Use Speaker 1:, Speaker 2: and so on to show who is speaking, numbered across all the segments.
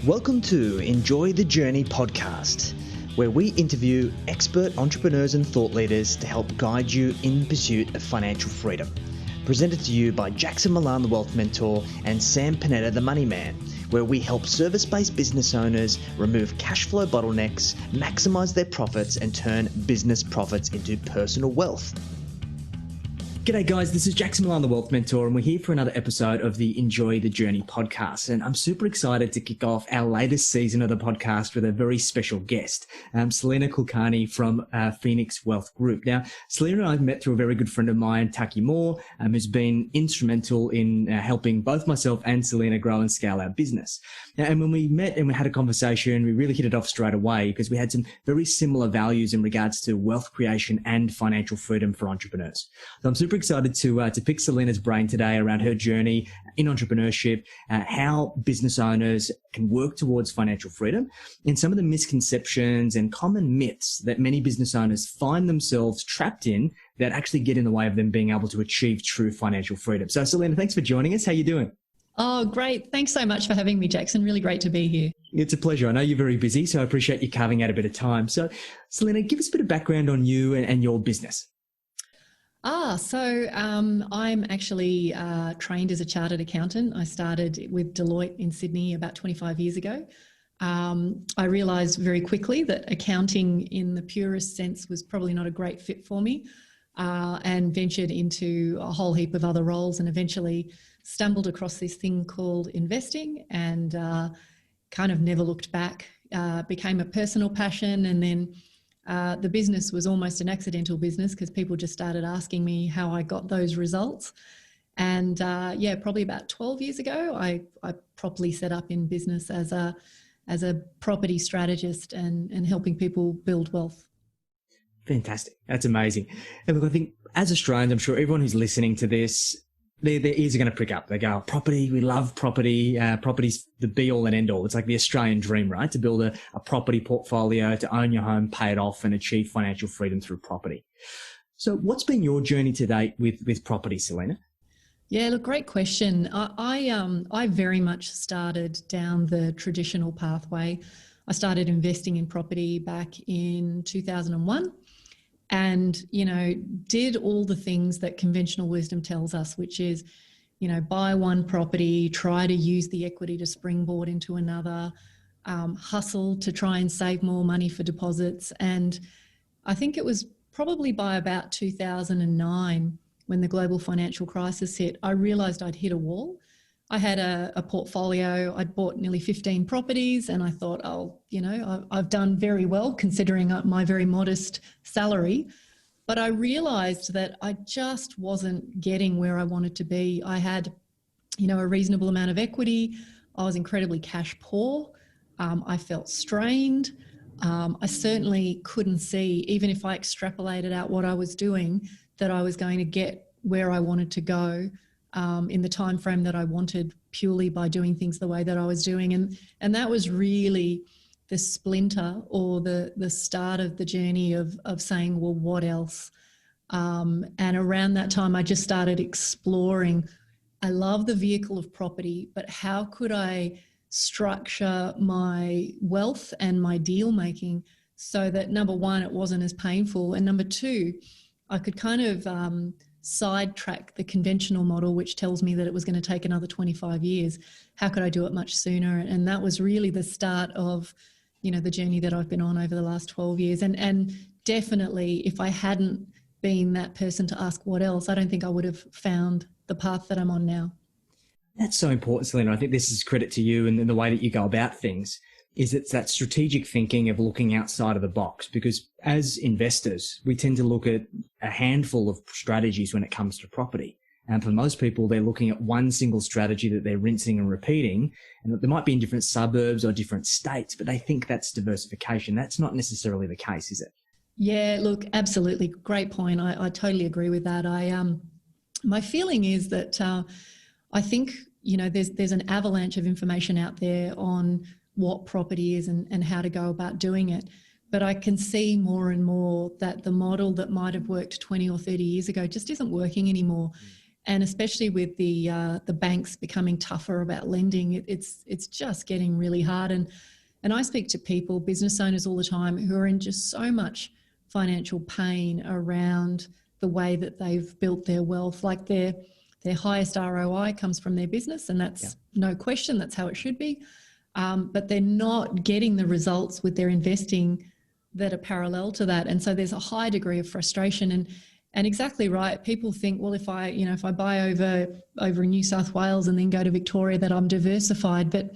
Speaker 1: Welcome to Enjoy the Journey podcast, where we interview expert entrepreneurs and thought leaders to help guide you in pursuit of financial freedom. Presented to you by Jackson Milan, the Wealth Mentor, and Sam Panetta, the Money Man, where we help service-based business owners remove cash flow bottlenecks, maximize their profits, and turn business profits into personal wealth. G'day guys, this is Jackson Milan, the Wealth Mentor, and we're here for another episode of the Enjoy the Journey podcast. And I'm super excited to kick off our latest season of the podcast with a very special guest, Salena Kulkami from Phoenix Wealth Group. Now, Salena and I met through a very good friend of mine, Taki Moore, who's been instrumental in helping both myself and Salena grow and scale our business. Now, and when we met and we had a conversation, we really hit it off straight away because we had some very similar values in regards to wealth creation and financial freedom for entrepreneurs. So I'm super excited to pick Salena's brain today around her journey in entrepreneurship, how business owners can work towards financial freedom, and some of the misconceptions and common myths that many business owners find themselves trapped in that actually get in the way of them being able to achieve true financial freedom. So Salena, thanks for joining us. How are you doing?
Speaker 2: Oh, great. Thanks so much for having me, Jackson. Really great to be here.
Speaker 1: It's a pleasure. I know you're very busy, so I appreciate you carving out a bit of time. So Salena, give us a bit of background on you and your business.
Speaker 2: I'm actually trained as a chartered accountant. I started with Deloitte in Sydney about 25 years ago. I realised very quickly that accounting in the purest sense was probably not a great fit for me, and ventured into a whole heap of other roles and eventually stumbled across this thing called investing and kind of never looked back. Became a personal passion, and then the business was almost an accidental business because people just started asking me how I got those results. And probably about 12 years ago, I properly set up in business as a property strategist and helping people build wealth.
Speaker 1: Fantastic. That's amazing. And look, I think as Australians, I'm sure everyone who's listening to this, their ears are going to prick up. They go, property, we love property. Property's the be all and end all. It's like the Australian dream, right? To build a property portfolio, to own your home, pay it off, and achieve financial freedom through property. So what's been your journey to date with property, Salena?
Speaker 2: Yeah, look, great question. I very much started down the traditional pathway. I started investing in property back in 2001. And, did all the things that conventional wisdom tells us, which is, buy one property, try to use the equity to springboard into another, hustle to try and save more money for deposits. And I think it was probably by about 2009 when the global financial crisis hit, I realised I'd hit a wall. I had a portfolio. I'd bought nearly 15 properties and I thought, I've done very well considering my very modest salary. But I realised that I just wasn't getting where I wanted to be. I had, a reasonable amount of equity. I was incredibly cash poor. I felt strained. I certainly couldn't see, even if I extrapolated out what I was doing, that I was going to get where I wanted to go in the time frame that I wanted, purely by doing things the way that I was doing. And that was really the splinter or the start of the journey of saying, well, what else? And around that time, I just started exploring. I love the vehicle of property, but how could I structure my wealth and my deal making so that, number one, it wasn't as painful, and number two, I could kind of sidetrack the conventional model, which tells me that it was going to take another 25 years. How could I do it much sooner? And that was really the start of, the journey that I've been on over the last 12 years. And definitely, if I hadn't been that person to ask what else, I don't think I would have found the path that I'm on now.
Speaker 1: That's so important, Salena. I think this is credit to you and the way that you go about things. It's that strategic thinking of looking outside of the box, because as investors, we tend to look at a handful of strategies when it comes to property. And for most people, they're looking at one single strategy that they're rinsing and repeating, and that they might be in different suburbs or different states, but they think that's diversification. That's not necessarily the case, is it?
Speaker 2: Yeah, look, absolutely. Great point. I totally agree with that. My feeling is that I think, there's an avalanche of information out there on what property is and how to go about doing it. But I can see more and more that the model that might have worked 20 or 30 years ago just isn't working anymore. And especially with the banks becoming tougher about lending, it's just getting really hard. And I speak to people, business owners all the time, who are in just so much financial pain around the way that they've built their wealth. Like their highest ROI comes from their business, and that's no question, that's how it should be. But they're not getting the results with their investing that are parallel to that. And so there's a high degree of frustration. And exactly right. People think, well, if I buy over in New South Wales and then go to Victoria, that I'm diversified. But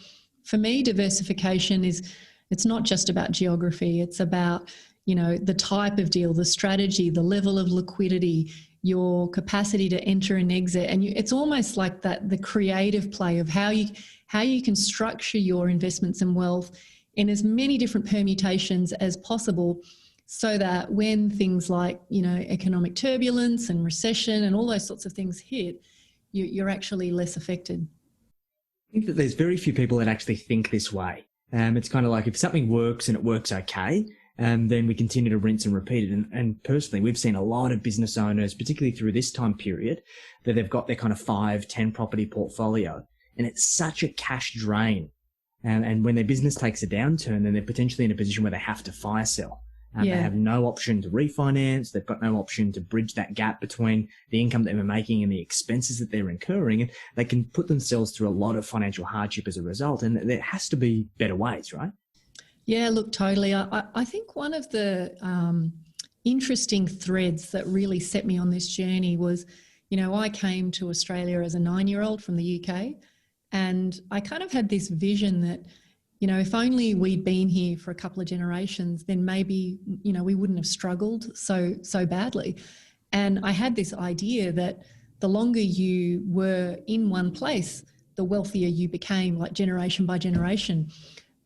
Speaker 2: for me, diversification it's not just about geography. It's about, the type of deal, the strategy, the level of liquidity, your capacity to enter and exit. And it's almost like that, the creative play of how you can structure your investments and wealth in as many different permutations as possible, so that when things like, economic turbulence and recession and all those sorts of things hit, you're actually less affected.
Speaker 1: I think that there's very few people that actually think this way. It's kind of like if something works and it works okay, then we continue to rinse and repeat it. And personally, we've seen a lot of business owners, particularly through this time period, that they've got their kind of 5-10 property portfolio, and it's such a cash drain. And when their business takes a downturn, then they're potentially in a position where they have to fire sell. They have no option to refinance. They've got no option to bridge that gap between the income that they're making and the expenses that they're incurring. And they can put themselves through a lot of financial hardship as a result. And there has to be better ways, right?
Speaker 2: Yeah, look, totally. I think one of the interesting threads that really set me on this journey was, I came to Australia as a 9-year-old from the UK, and I kind of had this vision that, if only we'd been here for a couple of generations, then maybe, we wouldn't have struggled so badly. And I had this idea that the longer you were in one place, the wealthier you became, like generation by generation.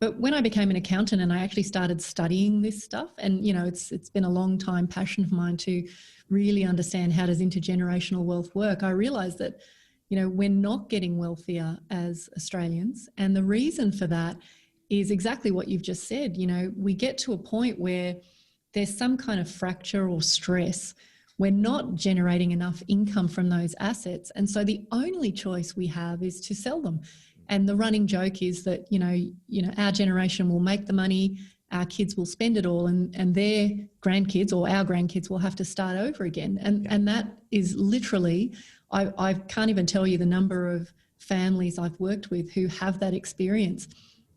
Speaker 2: But when I became an accountant and I actually started studying this stuff, and, it's been a long time passion of mine to really understand how does intergenerational wealth work, I realized that, we're not getting wealthier as Australians. And the reason for that is exactly what you've just said. We get to a point where there's some kind of fracture or stress. We're not generating enough income from those assets. And so the only choice we have is to sell them. And the running joke is that, our generation will make the money, our kids will spend it all, and their grandkids or our grandkids will have to start over again. And that is literally, I can't even tell you the number of families I've worked with who have that experience.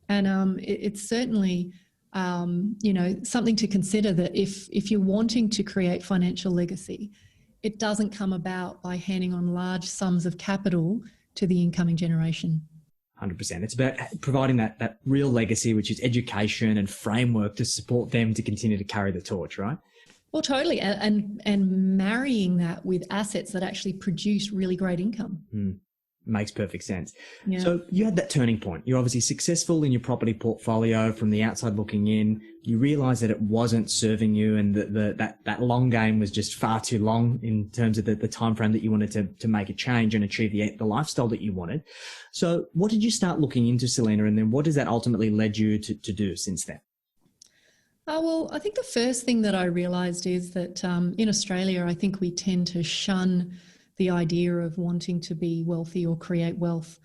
Speaker 2: And it's certainly, something to consider, that if you're wanting to create financial legacy, it doesn't come about by handing on large sums of capital to the incoming generation.
Speaker 1: 100%. It's about providing that real legacy, which is education and framework to support them to continue to carry the torch, right?
Speaker 2: Well, totally. And marrying that with assets that actually produce really great income.
Speaker 1: Makes perfect sense.
Speaker 2: Yeah.
Speaker 1: So you had that turning point. You're obviously successful in your property portfolio from the outside looking in. You realized that it wasn't serving you, and that long game was just far too long in terms of the time frame that you wanted to make a change and achieve the lifestyle that you wanted. So what did you start looking into, Salena, and then what has that ultimately led you to do since then?
Speaker 2: Well, I think the first thing that I realized is that in Australia, I think we tend to shun the idea of wanting to be wealthy or create wealth.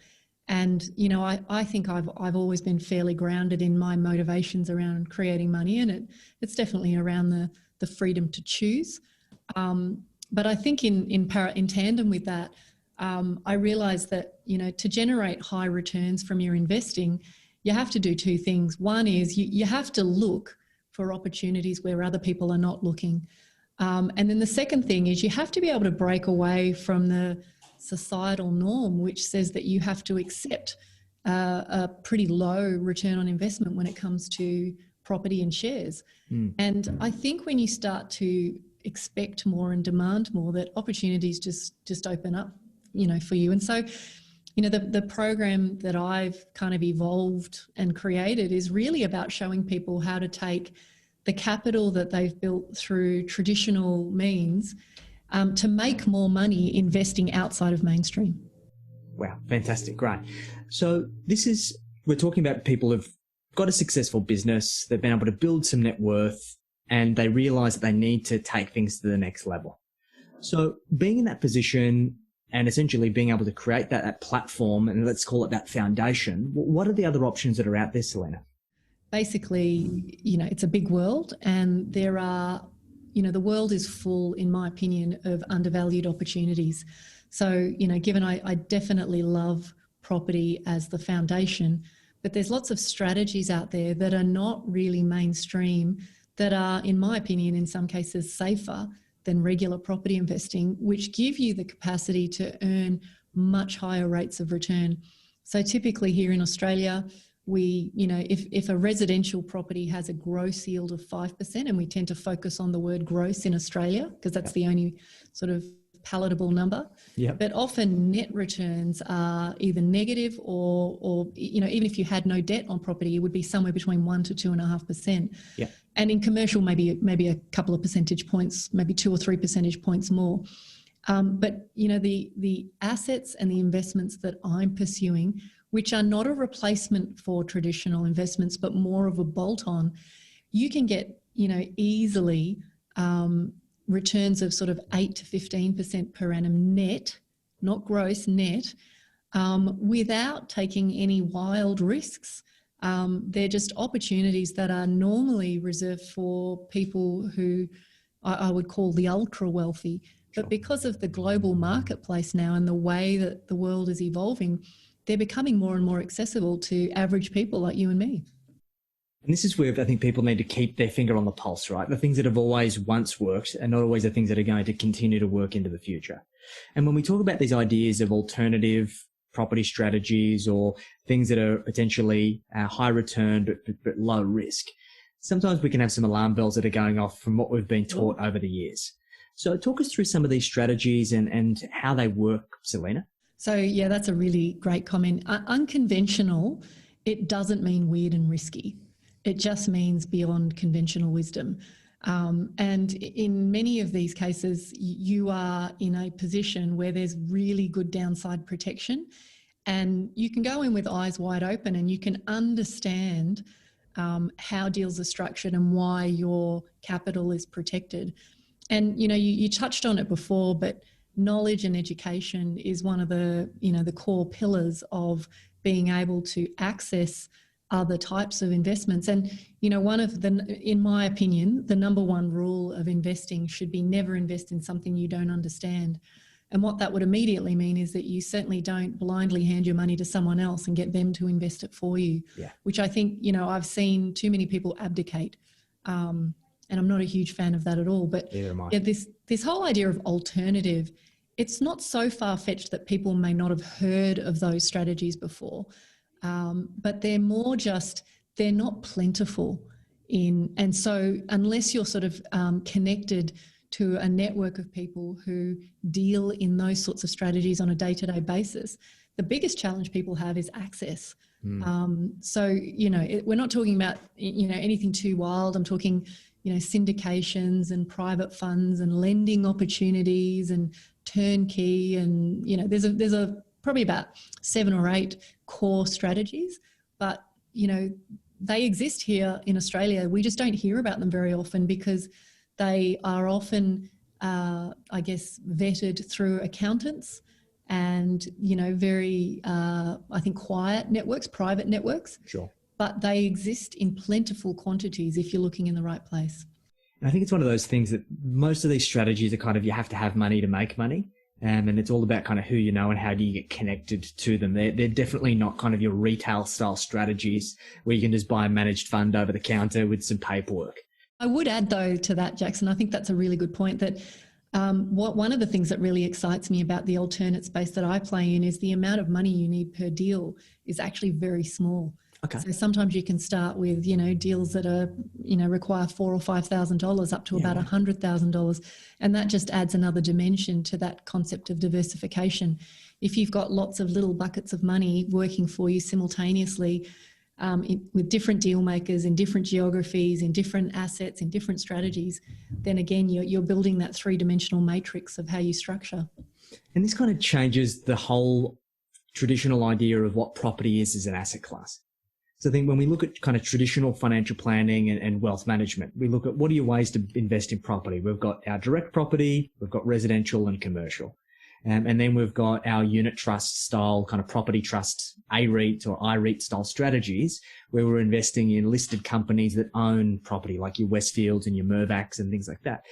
Speaker 2: And, I think I've always been fairly grounded in my motivations around creating money, and it's definitely around the freedom to choose. But I think in tandem with that, I realized that, to generate high returns from your investing, you have to do two things. One is you have to look for opportunities where other people are not looking. And then the second thing is you have to be able to break away from the societal norm, which says that you have to accept a pretty low return on investment when it comes to property and shares. And I think when you start to expect more and demand more, that opportunities just open up, for you. And so, the program that I've kind of evolved and created is really about showing people how to take the capital that they've built through traditional means to make more money investing outside of mainstream.
Speaker 1: Wow, fantastic, great. So we're talking about people who've got a successful business, they've been able to build some net worth, and they realize that they need to take things to the next level. So being in that position and essentially being able to create that platform, and let's call it that foundation. What are the other options that are out there, Salena?
Speaker 2: Basically, it's a big world, and there are, the world is full, in my opinion, of undervalued opportunities. So, given I definitely love property as the foundation, but there's lots of strategies out there that are not really mainstream, that are, in my opinion, in some cases safer than regular property investing, which give you the capacity to earn much higher rates of return. So typically here in Australia, if a residential property has a gross yield of 5%, and we tend to focus on the word gross in Australia because that's the only sort of palatable number.
Speaker 1: Yep.
Speaker 2: But often net returns are either negative or even if you had no debt on property, it would be somewhere between 1 to 2.5%.
Speaker 1: Yeah.
Speaker 2: And in commercial, maybe a couple of percentage points, maybe 2 or 3 percentage points more. But the assets and the investments that I'm pursuing, which are not a replacement for traditional investments, but more of a bolt-on, you can get easily returns of sort of 8 to 15% per annum net, not gross, net, without taking any wild risks. They're just opportunities that are normally reserved for people who I would call the ultra wealthy. But because of the global marketplace now and the way that the world is evolving, they're becoming more and more accessible to average people like you and me.
Speaker 1: And this is where I think people need to keep their finger on the pulse, right? The things that have always once worked are not always the things that are going to continue to work into the future. And when we talk about these ideas of alternative property strategies or things that are potentially high return but low risk, sometimes we can have some alarm bells that are going off from what we've been taught over the years. So talk us through some of these strategies and how they work, Salena.
Speaker 2: So yeah, that's a really great comment. Unconventional, it doesn't mean weird and risky. It just means beyond conventional wisdom. And in many of these cases, you are in a position where there's really good downside protection, and you can go in with eyes wide open and you can understand how deals are structured and why your capital is protected. And, you touched on it before, but knowledge and education is one of the, the core pillars of being able to access other types of investments. And, one of the, in my opinion, the number one rule of investing should be never invest in something you don't understand. And what that would immediately mean is that you certainly don't blindly hand your money to someone else and get them to invest it for you, which I think, I've seen too many people abdicate. And I'm not a huge fan of that at all. But yeah, this whole idea of alternative, it's not so far-fetched that people may not have heard of those strategies before. But they're more just, they're not plentiful and so unless you're sort of connected to a network of people who deal in those sorts of strategies on a day-to-day basis, the biggest challenge people have is access. So, we're not talking about, anything too wild. I'm talking, syndications and private funds and lending opportunities and turnkey. And, there's probably about 7 or 8 core strategies, but, they exist here in Australia. We just don't hear about them very often because they are often, vetted through accountants and, very, I think, quiet networks, private networks.
Speaker 1: Sure.
Speaker 2: But they exist in plentiful quantities if you're looking in the right place.
Speaker 1: And I think it's one of those things that most of these strategies are kind of, you have to have money to make money. And it's all about kind of who you know and how do you get connected to them. They're definitely not kind of your retail style strategies where you can just buy a managed fund over the counter with some paperwork.
Speaker 2: I would add, though, to that, Jackson, I think that's a really good point, that one of the things that really excites me about the alternate space that I play in is the amount of money you need per deal is actually very small.
Speaker 1: Okay.
Speaker 2: So sometimes you can start with, deals that are, require $4,000 or $5,000 up to about $100,000. And that just adds another dimension to that concept of diversification. If you've got lots of little buckets of money working for you simultaneously with different deal makers in different geographies, in different assets, in different strategies, then again, you're building that 3-dimensional matrix of how you structure.
Speaker 1: And this kind of changes the whole traditional idea of what property is as an asset class. So I think when we look at kind of traditional financial planning and wealth management, we look at what are your ways to invest in property. We've got our direct property, we've got residential and commercial. And then we've got our unit trust style kind of property trust, AREIT or IREIT style strategies, where we're investing in listed companies that own property, like your Westfields and your Mirvacs and things like that.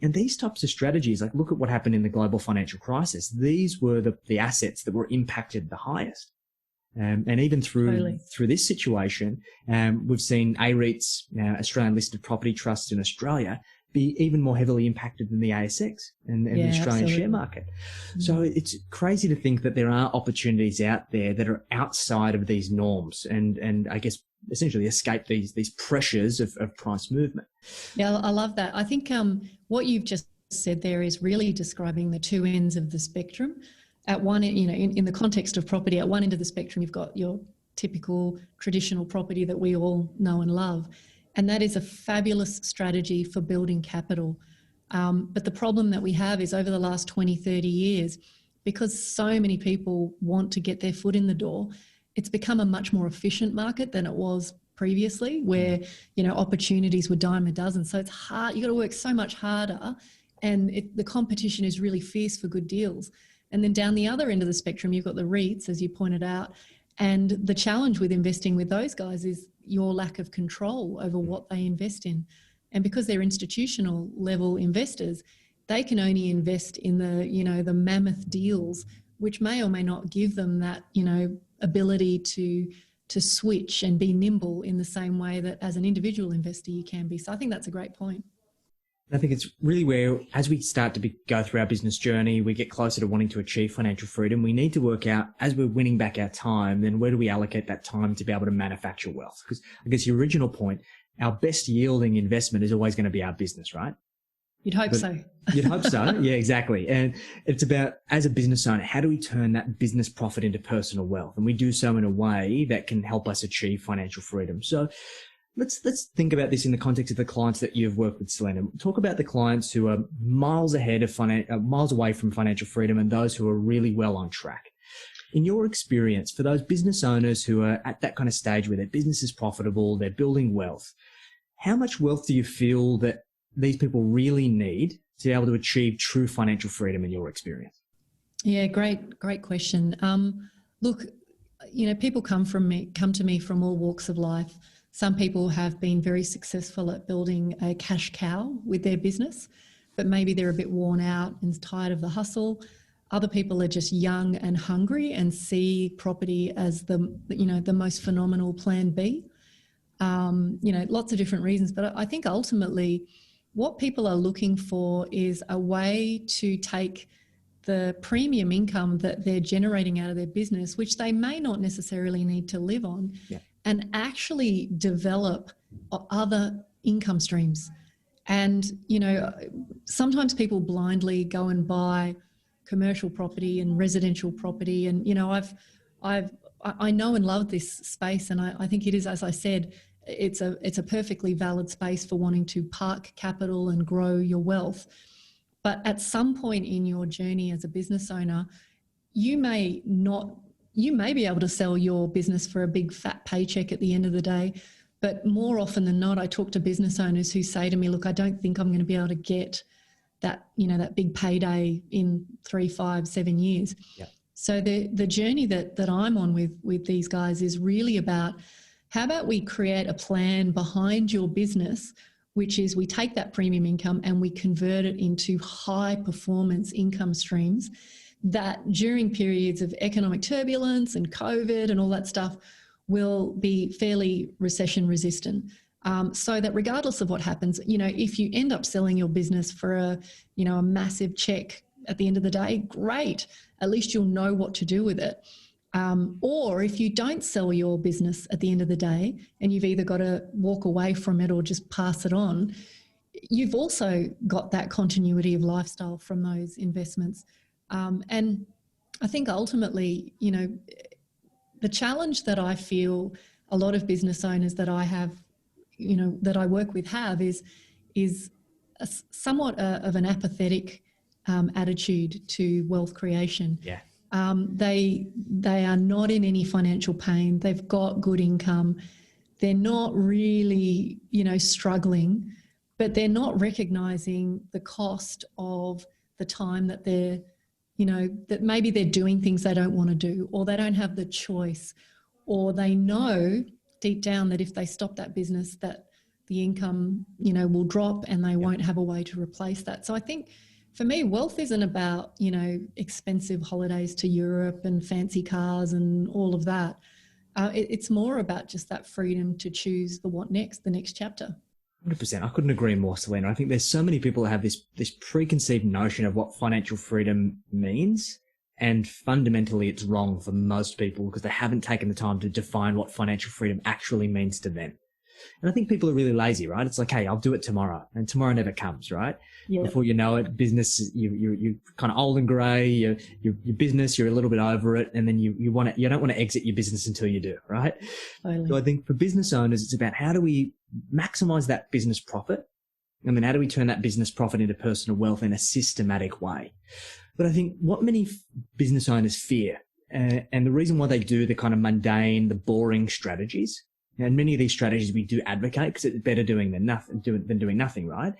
Speaker 1: And these types of strategies, like look at what happened in the global financial crisis. These were the assets that were impacted the highest. And even through this situation, we've seen AREITs, Australian listed property trusts in Australia, be even more heavily impacted than the ASX and the Australian share market. So it's crazy to think that there are opportunities out there that are outside of these norms and I guess essentially escape these pressures of price movement.
Speaker 2: Yeah, I love that. I think what you've just said there is really describing the two ends of the spectrum. At one end, in the context of property, at one end of the spectrum, you've got your typical traditional property that we all know and love. And that is a fabulous strategy for building capital. But the problem that we have is over the last 20, 30 years, because so many people want to get their foot in the door, it's become a much more efficient market than it was previously, where, opportunities were dime a dozen. So it's hard. You've got to work so much harder, and the competition is really fierce for good deals. And then down the other end of the spectrum, you've got the REITs, as you pointed out. And the challenge with investing with those guys is your lack of control over what they invest in. And because they're institutional level investors, they can only invest in the mammoth deals, which may or may not give them that, ability to switch and be nimble in the same way that as an individual investor you can be. So I think that's a great point.
Speaker 1: I think it's really where, as we start to go through our business journey, we get closer to wanting to achieve financial freedom. We need to work out, as we're winning back our time, then where do we allocate that time to be able to manufacture wealth? Because I guess your original point, our best yielding investment is always going to be our business, right?
Speaker 2: You'd hope so.
Speaker 1: You'd hope so. Yeah, exactly. And it's about, as a business owner, how do we turn that business profit into personal wealth? And we do so in a way that can help us achieve financial freedom. So let's think about this in the context of the clients that you've worked with, Salena. Talk about the clients who are miles ahead of miles away from financial freedom and those who are really well on track. In your experience, for those business owners who are at that kind of stage where their business is profitable, they're building wealth, how much wealth do you feel that these people really need to be able to achieve true financial freedom in your experience?
Speaker 2: Yeah, great question. Look, people come to me from all walks of life. Some people have been very successful at building a cash cow with their business, but maybe they're a bit worn out and tired of the hustle. Other people are just young and hungry and see property as the most phenomenal plan B. Lots of different reasons, but I think ultimately what people are looking for is a way to take the premium income that they're generating out of their business, which they may not necessarily need to live on, and actually develop other income streams. And, sometimes people blindly go and buy commercial property and residential property. And, I know and love this space. And I think it is, as I said, it's a perfectly valid space for wanting to park capital and grow your wealth. But at some point in your journey as a business owner, you may be able to sell your business for a big fat paycheck at the end of the day. But more often than not, I talk to business owners who say to me, look, I don't think I'm going to be able to get that, that big payday in 3, 5, 7 years.
Speaker 1: Yeah.
Speaker 2: So the journey that I'm on with these guys is really about, how about we create a plan behind your business, which is we take that premium income and we convert it into high performance income streams that during periods of economic turbulence and COVID and all that stuff will be fairly recession resistant. So that regardless of what happens, if you end up selling your business for a massive check at the end of the day, great. At least you'll know what to do with it. Or if you don't sell your business at the end of the day and you've either got to walk away from it or just pass it on, you've also got that continuity of lifestyle from those investments. And I think ultimately, the challenge that I feel a lot of business owners that I have, that I work with have is somewhat of an apathetic attitude to wealth creation.
Speaker 1: Yeah.
Speaker 2: They are not in any financial pain. They've got good income. They're not really, struggling, but they're not recognizing the cost of the time that they're that maybe they're doing things they don't want to do, or they don't have the choice, or they know deep down that if they stop that business, that the income, will drop and they won't have a way to replace that. So I think for me, wealth isn't about, expensive holidays to Europe and fancy cars and all of that. It's more about just that freedom to choose the next chapter.
Speaker 1: 100%. I couldn't agree more, Salena. I think there's so many people that have this preconceived notion of what financial freedom means. And fundamentally, it's wrong for most people because they haven't taken the time to define what financial freedom actually means to them. And I think people are really lazy, right? It's like, hey, I'll do it tomorrow. And tomorrow never comes, right? Yeah. Before you know it, business, you're kind of old and grey, your business, you're a little bit over it. And then you don't want to exit your business until you do, right? Totally. So I think for business owners, it's about how do we maximize that business profit? And then how do we turn that business profit into personal wealth in a systematic way? But I think what many business owners fear, and the reason why they do the kind of mundane, the boring strategies, and many of these strategies we do advocate because it's better doing than doing nothing, right?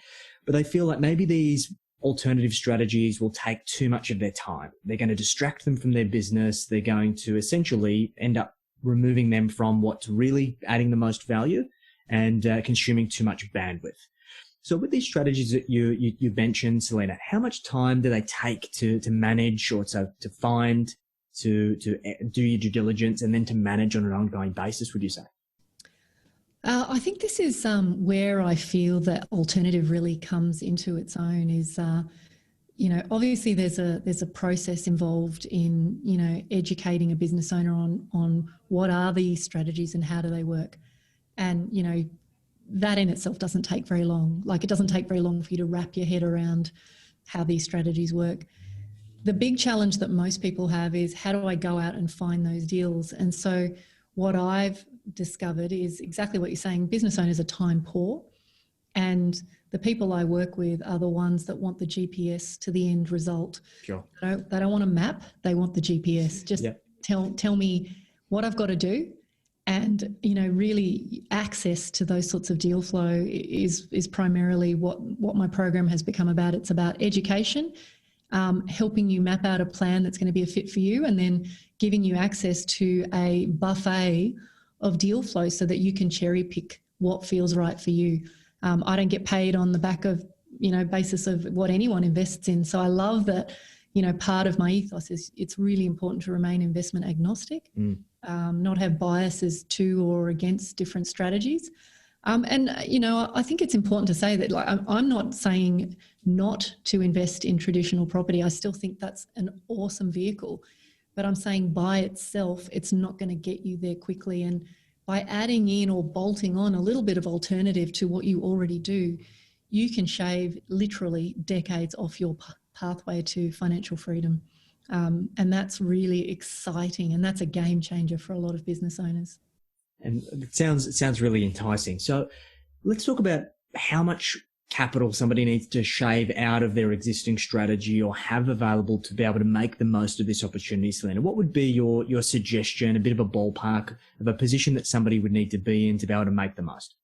Speaker 1: But they feel like maybe these alternative strategies will take too much of their time. They're going to distract them from their business. They're going to essentially end up removing them from what's really adding the most value and consuming too much bandwidth. So with these strategies that you mentioned, Salena, how much time do they take to manage or to find, to do your due diligence and then to manage on an ongoing basis, would you say?
Speaker 2: I think this is where I feel that alternative really comes into its own is, obviously there's a process involved in, educating a business owner on what are these strategies and how do they work. And, that in itself doesn't take very long. Like, it doesn't take very long for you to wrap your head around how these strategies work. The big challenge that most people have is, how do I go out and find those deals? And so what I've discovered is exactly what you're saying. Business owners are time poor, and the people I work with are the ones that want the GPS to the end result.
Speaker 1: Sure.
Speaker 2: They don't want a map. They want the GPS. Just tell me what I've got to do. And, really access to those sorts of deal flow is primarily what my program has become about. It's about education, helping you map out a plan that's going to be a fit for you, and then giving you access to a buffet of deal flow so that you can cherry pick what feels right for you. I don't get paid on the back of, basis of what anyone invests in. So I love that, part of my ethos is it's really important to remain investment agnostic. Not have biases to or against different strategies. And, I think it's important to say that, like, I'm not saying not to invest in traditional property. I still think that's an awesome vehicle. But I'm saying by itself, it's not going to get you there quickly. And by adding in or bolting on a little bit of alternative to what you already do, you can shave literally decades off your pathway to financial freedom. And that's really exciting, and that's a game changer for a lot of business owners.
Speaker 1: And it sounds really enticing. So let's talk about how much capital somebody needs to shave out of their existing strategy or have available to be able to make the most of this opportunity, Salena. What would be your suggestion, a bit of a ballpark of a position that somebody would need to be in to be able to make the most?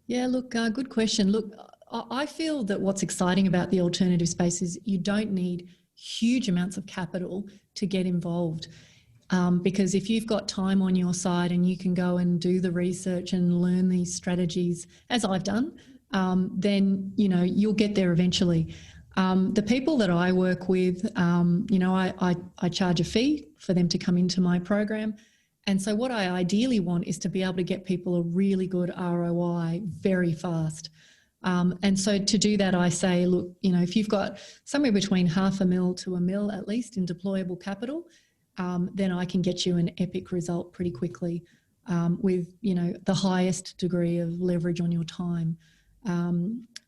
Speaker 2: Yeah, look, good question. Look, I feel that what's exciting about the alternative space is you don't need huge amounts of capital to get involved. Because if you've got time on your side and you can go and do the research and learn these strategies, as I've done, then, you'll get there eventually. The people that I work with, I charge a fee for them to come into my program. And so what I ideally want is to be able to get people a really good ROI very fast. And so to do that, I say, look, if you've got somewhere between $500,000 to $1 million at least in deployable capital, then I can get you an epic result pretty quickly with, the highest degree of leverage on your time.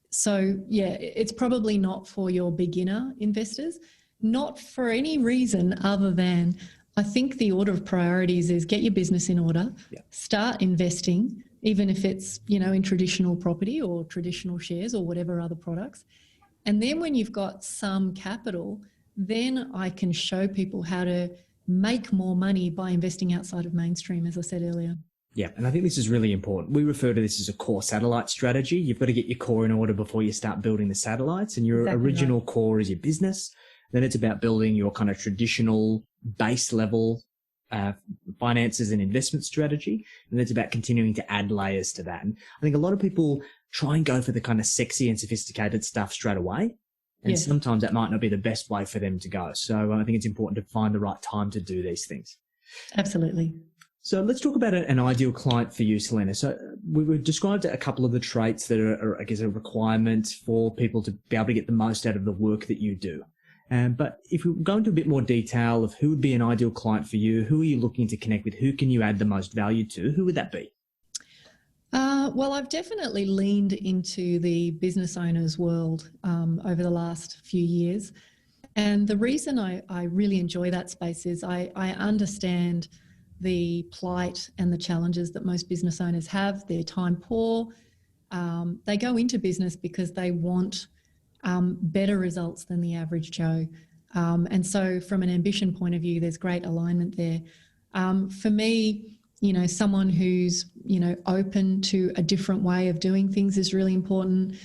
Speaker 2: So yeah, it's probably not for your beginner investors, not for any reason other than I think the order of priorities is get your business in order, start investing, even if it's, in traditional property or traditional shares or whatever other products. And then when you've got some capital, then I can show people how to make more money by investing outside of mainstream, as I said earlier.
Speaker 1: Yeah, and I think this is really important. We refer to this as a core satellite strategy. You've got to get your core in order before you start building the satellites, and your original core is your business. Then it's about building your kind of traditional base level finances and investment strategy. And it's about continuing to add layers to that. And I think a lot of people try and go for the kind of sexy and sophisticated stuff straight away. And
Speaker 2: Yes.
Speaker 1: sometimes that might not be the best way for them to go. So I think it's important to find the right time to do these things.
Speaker 2: Absolutely.
Speaker 1: So let's talk about an ideal client for you, Salena. So we've described a couple of the traits that are, I guess, a requirement for people to be able to get the most out of the work that you do. But if we go into a bit more detail of who would be an ideal client for you, who are you looking to connect with, who can you add the most value to, who would that be?
Speaker 2: Well, I've definitely leaned into the business owners world over the last few years. And the reason I really enjoy that space is I understand the plight and the challenges that most business owners have. They're time poor. They go into business because they want better results than the average Joe. And so from an ambition point of view, there's great alignment there. For me, someone who's, open to a different way of doing things is really important.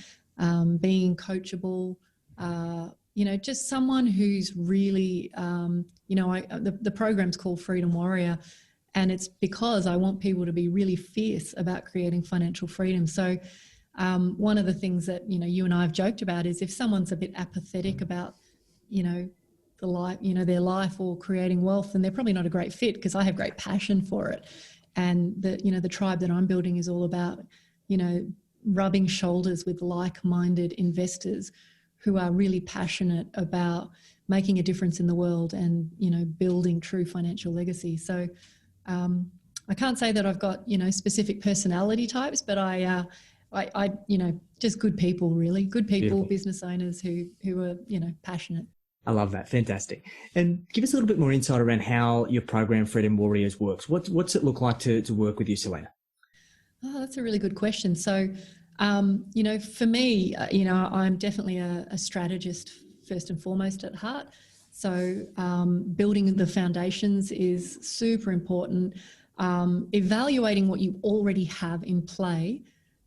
Speaker 2: Being coachable, just someone who's really, the program's called Freedom Warrior, and it's because I want people to be really fierce about creating financial freedom. So one of the things that, you and I have joked about is if someone's a bit apathetic about, the life, their life or creating wealth, then they're probably not a great fit, because I have great passion for it. And the tribe that I'm building is all about, rubbing shoulders with like-minded investors who are really passionate about making a difference in the world and, building true financial legacy. So I can't say that I've got, specific personality types, but I just good people, really. Good people,
Speaker 1: Beautiful.
Speaker 2: business owners who are, passionate.
Speaker 1: I love that. Fantastic. And give us a little bit more insight around how your program Freedom Warriors works. What's it look like to work with you, Salena?
Speaker 2: Oh, that's a really good question. So, for me, I'm definitely a strategist first and foremost at heart. So building the foundations is super important. Evaluating what you already have in play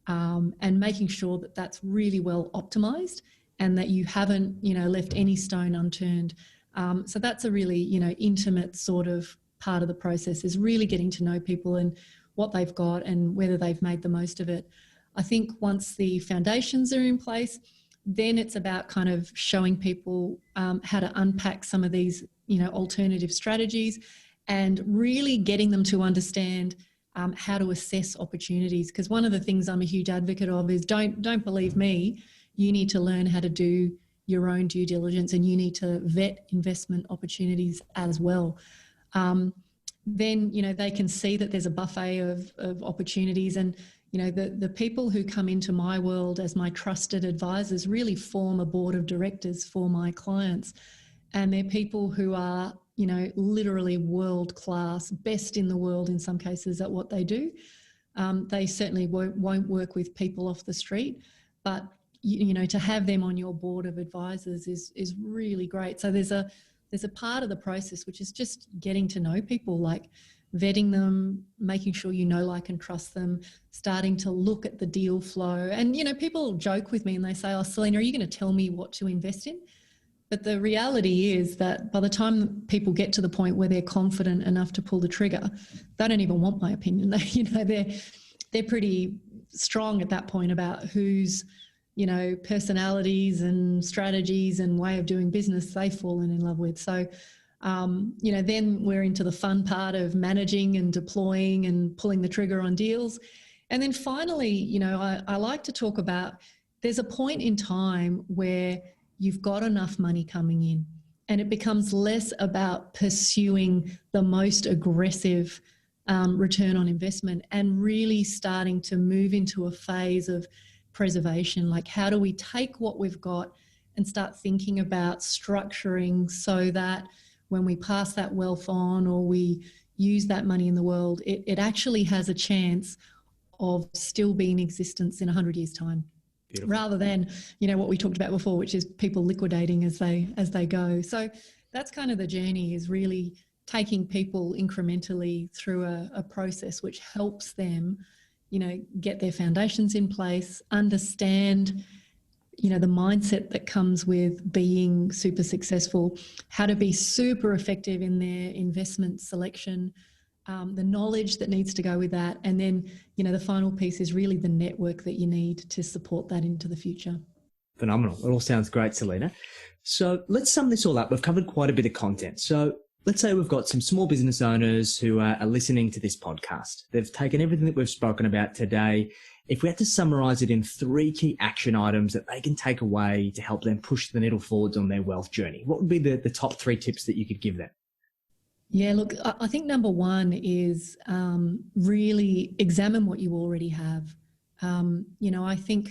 Speaker 2: and making sure that that's really well optimized and that you haven't, left any stone unturned. So that's a really, intimate sort of part of the process, is really getting to know people and what they've got and whether they've made the most of it. I think once the foundations are in place, then it's about kind of showing people how to unpack some of these, alternative strategies and really getting them to understand how to assess opportunities. Because one of the things I'm a huge advocate of is don't believe me. You need to learn how to do your own due diligence, and you need to vet investment opportunities as well. Then, they can see that there's a buffet of opportunities, and, the people who come into my world as my trusted advisors really form a board of directors for my clients. And they're people who are, literally world-class, best in the world in some cases at what they do. They certainly won't work with people off the street, but, to have them on your board of advisors is really great. So there's a part of the process which is just getting to know people, like vetting them, making sure like and trust them, starting to look at the deal flow. And, people joke with me and they say, "Oh, Salena, are you going to tell me what to invest in?" But the reality is that by the time people get to the point where they're confident enough to pull the trigger, they don't even want my opinion. They're pretty strong at that point about whose, personalities and strategies and way of doing business they've fallen in love with. So, then we're into the fun part of managing and deploying and pulling the trigger on deals. And then finally, I like to talk about, there's a point in time where you've got enough money coming in and it becomes less about pursuing the most aggressive return on investment and really starting to move into a phase of preservation. Like, how do we take what we've got and start thinking about structuring so that when we pass that wealth on or we use that money in the world, it actually has a chance of still being in existence in 100 years' time. Beautiful. Rather than, what we talked about before, which is people liquidating as they go. So that's kind of the journey, is really taking people incrementally through a process which helps them, get their foundations in place, understand the mindset that comes with being super successful, how to be super effective in their investment selection, the knowledge that needs to go with that. And then, the final piece is really the network that you need to support that into the future.
Speaker 1: Phenomenal. It all sounds great, Salena. So let's sum this all up. We've covered quite a bit of content. So let's say we've got some small business owners who are listening to this podcast. They've taken everything that we've spoken about today. If we had to summarize it in 3 key action items that they can take away to help them push the needle forwards on their wealth journey, what would be the top 3 tips that you could give them?
Speaker 2: Yeah, look, I think number 1 is really examine what you already have. I think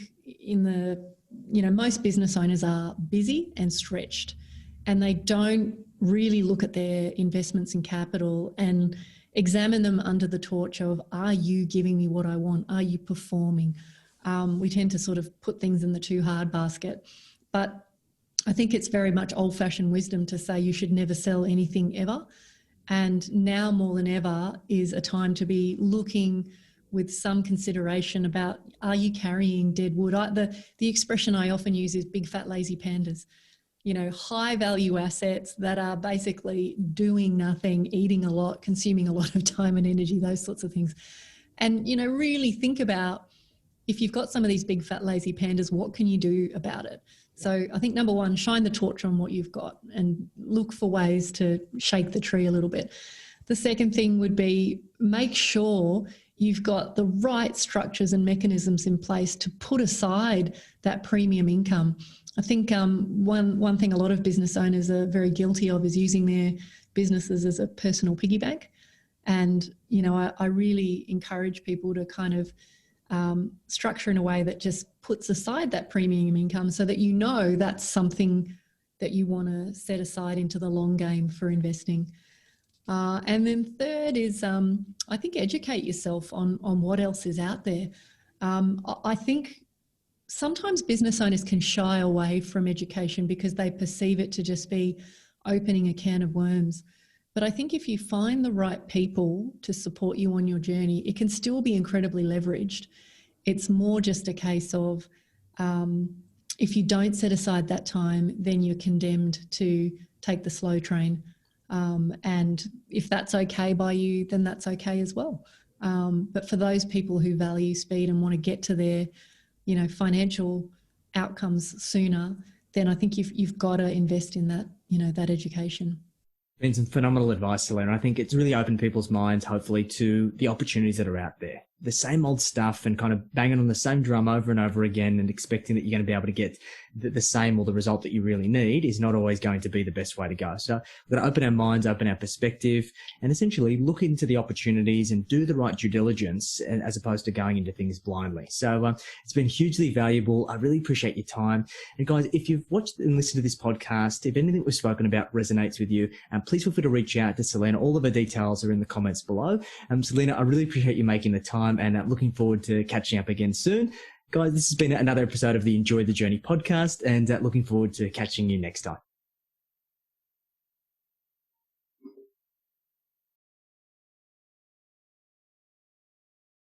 Speaker 2: most business owners are busy and stretched, and they don't really look at their investments in capital and examine them under the torch of, are you giving me what I want? Are you performing? We tend to sort of put things in the too hard basket, but I think it's very much old-fashioned wisdom to say you should never sell anything ever. And now more than ever is a time to be looking with some consideration about, are you carrying dead wood? The expression I often use is big fat lazy pandas. High value assets that are basically doing nothing, eating a lot, consuming a lot of time and energy, those sorts of things. And, really think about, if you've got some of these big fat lazy pandas, what can you do about it? So I think number 1, shine the torch on what you've got and look for ways to shake the tree a little bit. The second thing would be, make sure you've got the right structures and mechanisms in place to put aside that premium income. I think one thing a lot of business owners are very guilty of is using their businesses as a personal piggy bank. And, I really encourage people to kind of structure in a way that just puts aside that premium income so that that's something that you want to set aside into the long game for investing. And then third is, I think, educate yourself on what else is out there. I think sometimes business owners can shy away from education because they perceive it to just be opening a can of worms. But I think if you find the right people to support you on your journey, it can still be incredibly leveraged. It's more just a case of, if you don't set aside that time, then you're condemned to take the slow train. And if that's okay by you, then that's okay as well. But for those people who value speed and want to get to their, financial outcomes sooner, then I think you've got to invest in that, that education.
Speaker 1: Been some phenomenal advice, Salena. I think it's really opened people's minds, hopefully, to the opportunities that are out there. The same old stuff and kind of banging on the same drum over and over again and expecting that you're going to be able to get the same or the result that you really need is not always going to be the best way to go. So we've got to open our minds, open our perspective, and essentially look into the opportunities and do the right due diligence as opposed to going into things blindly. So it's been hugely valuable. I really appreciate your time. And guys, if you've watched and listened to this podcast, if anything we've spoken about resonates with you, please feel free to reach out to Salena. All of her details are in the comments below. Salena, I really appreciate you making the time and looking forward to catching up again soon. Guys, this has been another episode of the Enjoy the Journey podcast, and looking forward to catching you next time.